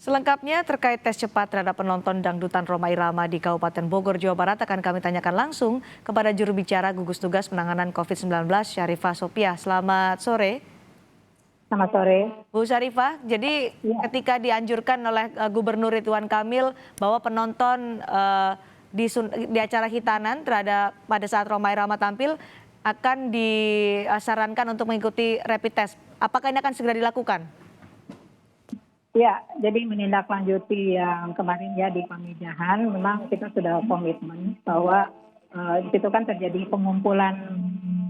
Selengkapnya terkait tes cepat terhadap penonton dangdutan Rhoma Irama di Kabupaten Bogor, Jawa Barat akan kami tanyakan langsung kepada juru bicara gugus tugas penanganan COVID-19 Syarifah Sopia. Selamat sore. Selamat sore. Bu Syarifah, jadi ketika dianjurkan oleh Gubernur Ridwan Kamil bahwa penonton di acara hitanan terhadap pada saat Rhoma Irama tampil akan disarankan untuk mengikuti rapid test. Apakah ini akan segera dilakukan? Ya, jadi menindaklanjuti yang kemarin ya di Pamijahan, memang kita sudah komitmen bahwa di situ kan terjadi pengumpulan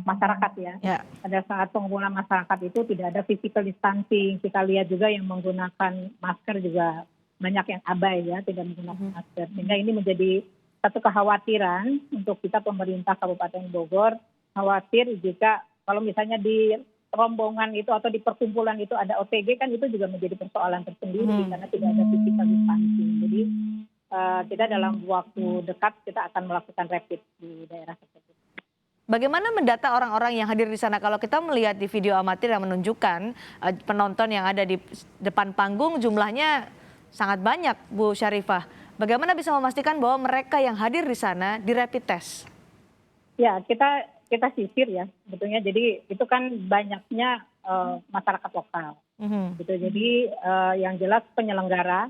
masyarakat ya. Pada saat pengumpulan masyarakat itu tidak ada physical distancing. Kita lihat juga yang menggunakan masker juga banyak yang abai ya, tidak menggunakan masker. Sehingga ini menjadi satu kekhawatiran untuk kita pemerintah Kabupaten Bogor, khawatir jika kalau misalnya di rombongan itu atau di perkumpulan itu ada OTG kan itu juga menjadi persoalan tersendiri karena tidak ada physical distancing. Jadi kita dalam waktu dekat kita akan melakukan rapid di daerah tersebut. Bagaimana mendata orang-orang yang hadir di sana? Kalau kita melihat di video amatir yang menunjukkan penonton yang ada di depan panggung jumlahnya sangat banyak, Bu Syarifah. Bagaimana bisa memastikan bahwa mereka yang hadir di sana di rapid test? Ya, kita sisir ya sebetulnya. Jadi itu kan banyaknya masyarakat lokal. Gitu. Jadi yang jelas penyelenggara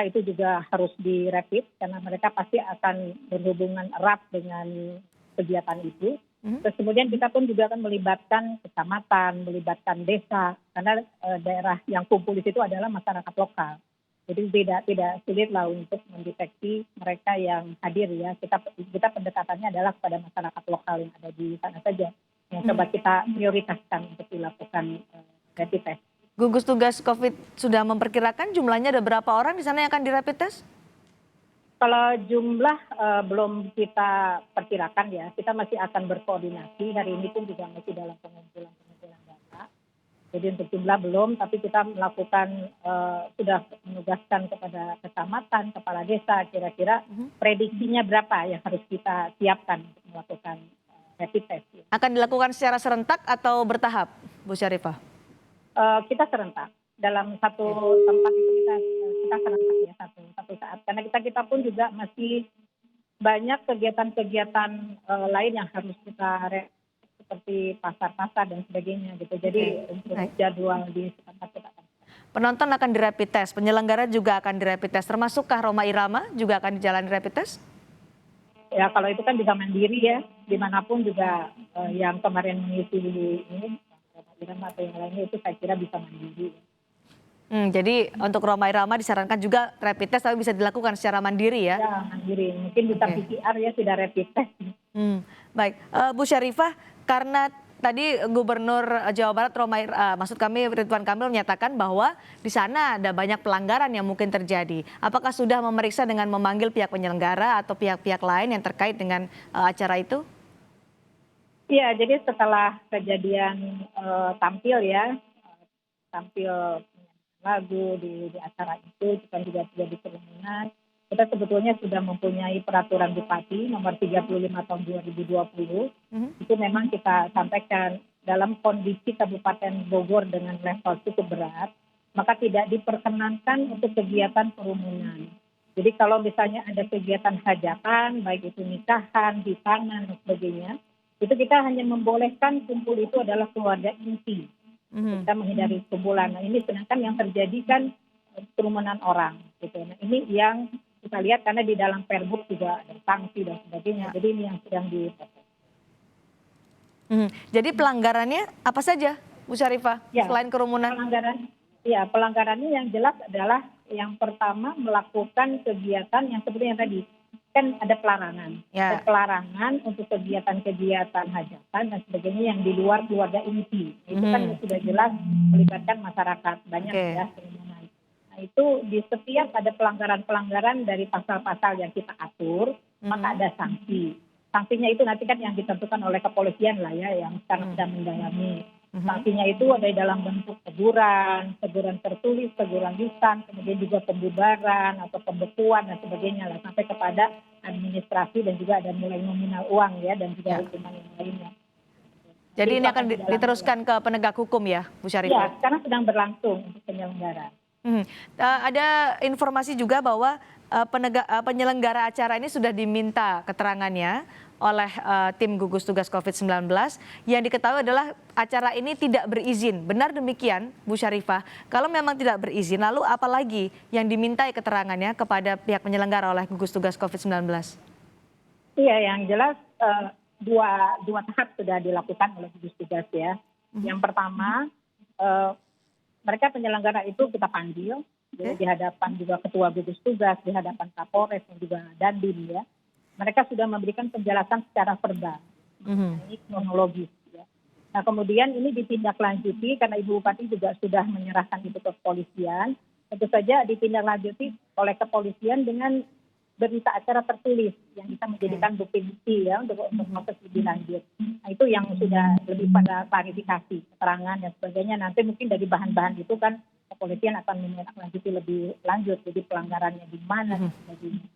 itu juga harus dirapid karena mereka pasti akan berhubungan erat dengan kegiatan itu. Terus kemudian kita pun juga akan melibatkan kecamatan, melibatkan desa karena daerah yang kumpul di situ adalah masyarakat lokal. Jadi tidak sulit lah untuk mendeteksi mereka yang hadir ya. Kita pendekatannya adalah kepada masyarakat lokal yang ada di sana saja. Yang coba kita prioritaskan untuk dilakukan rapid test. Gugus tugas COVID sudah memperkirakan jumlahnya ada berapa orang di sana yang akan di rapid test? Kalau jumlah belum kita perkirakan ya. Kita masih akan berkoordinasi. Hari ini pun juga masih dalam pengumpulan data. Jadi untuk jumlah belum, tapi kita melakukan sudah menugaskan kepada kecamatan, kepala desa, kira-kira prediksinya berapa yang harus kita siapkan untuk melakukan rapid test. Akan dilakukan secara serentak atau bertahap, Bu Syarifah? Kita serentak. Dalam satu tempat itu kita serentak ya satu saat. Karena kita pun juga masih banyak kegiatan-kegiatan lain yang harus kita seperti pasar-pasar dan sebagainya gitu. Jadi untuk jadwal di tempat kita. Penonton akan di rapid test, penyelenggara juga akan di rapid test. Termasukkah Rhoma Irama juga akan dijalani rapid test? Ya kalau itu kan bisa mandiri ya, dimanapun juga yang kemarin mengisi ini Rhoma Irama atau yang lainnya itu saya kira bisa mandiri. Jadi untuk Rhoma Irama disarankan juga rapid test tapi bisa dilakukan secara mandiri ya? Ya mandiri, mungkin bisa PCR ya tidak rapid test. Baik, Bu Syarifah, karena tadi Gubernur Jawa Barat maksud kami Ridwan Kamil menyatakan bahwa di sana ada banyak pelanggaran yang mungkin terjadi. Apakah sudah memeriksa dengan memanggil pihak penyelenggara atau pihak-pihak lain yang terkait dengan acara itu? Iya, jadi setelah kejadian tampil lagu di acara itu, kita juga terjadi kerumunan. Kita sebetulnya sudah mempunyai peraturan Bupati nomor 35 tahun 2020. Itu memang kita sampaikan dalam kondisi Kabupaten Bogor dengan level cukup berat, maka tidak diperkenankan untuk kegiatan kerumunan. Jadi kalau misalnya ada kegiatan hajatan, baik itu nikahan, hitanan, dan sebagainya, itu kita hanya membolehkan kumpul itu adalah keluarga inti. Kita menghindari kumpulan. Nah ini sedangkan yang terjadi kan kerumunan orang. Gitu. Nah ini yang kita lihat karena di dalam Pergub juga ada sanksi dan sebagainya. Jadi ini yang sedang diproses. Jadi pelanggarannya apa saja, Bu Syarifah, selain kerumunan? Pelanggarannya yang jelas adalah yang pertama melakukan kegiatan yang seperti yang tadi. Kan ada pelarangan. Ada pelarangan untuk kegiatan-kegiatan hajatan dan sebagainya yang di luar keluarga inti. Itu kan sudah jelas melibatkan masyarakat. Banyak ya kerumunan. Itu di setiap ada pelanggaran-pelanggaran dari pasal-pasal yang kita atur, maka ada sanksi. Sanksinya itu nanti kan yang ditentukan oleh kepolisian lah ya, yang sekarang sedang mendalami. Sanksinya itu ada dalam bentuk teguran tertulis, teguran lisan, kemudian juga pembubaran atau pembekuan dan sebagainya lah, sampai kepada administrasi dan juga ada nilai nominal uang ya, dan juga hukuman yang lainnya. Jadi ini akan diteruskan ke penegak hukum ya, Bu Syarifah? Ya, sekarang sedang berlangsung untuk penyelenggara. Mhm. Ada informasi juga bahwa penyelenggara acara ini sudah diminta keterangannya oleh tim gugus tugas COVID-19. Yang diketahui adalah acara ini tidak berizin. Benar demikian, Bu Syarifah? Kalau memang tidak berizin, lalu apa lagi yang dimintai keterangannya kepada pihak penyelenggara oleh gugus tugas COVID-19? Iya, yang jelas dua tahap sudah dilakukan oleh gugus tugas ya. Yang pertama, mereka penyelenggara itu kita panggil di hadapan juga ketua gugus tugas, di hadapan Kapolres dan juga Dandim ya. Mereka sudah memberikan penjelasan secara verbal mengenai kronologis ya. Nah, kemudian ini ditindaklanjuti karena Ibu Bupati juga sudah menyerahkan itu ke kepolisian. Tentu saja ditindaklanjuti oleh kepolisian dengan berita acara tertulis yang bisa menjadikan bukti-bukti ya untuk proses lebih lanjut. Nah, itu yang sudah lebih pada klarifikasi, keterangan dan sebagainya. Nanti mungkin dari bahan-bahan itu kan kepolisian akan menindaklanjuti lebih lanjut, jadi pelanggarannya di mana dan sebagainya.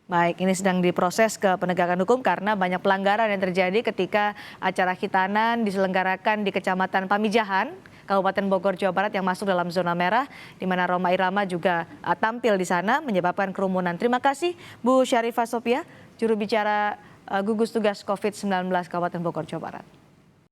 Baik, ini sedang diproses ke penegakan hukum karena banyak pelanggaran yang terjadi ketika acara khitanan diselenggarakan di Kecamatan Pamijahan, Kabupaten Bogor, Jawa Barat yang masuk dalam zona merah, di mana Rhoma Irama juga tampil di sana menyebabkan kerumunan. Terima kasih Bu Syarifah Sopia, juru bicara gugus tugas COVID-19 Kabupaten Bogor, Jawa Barat.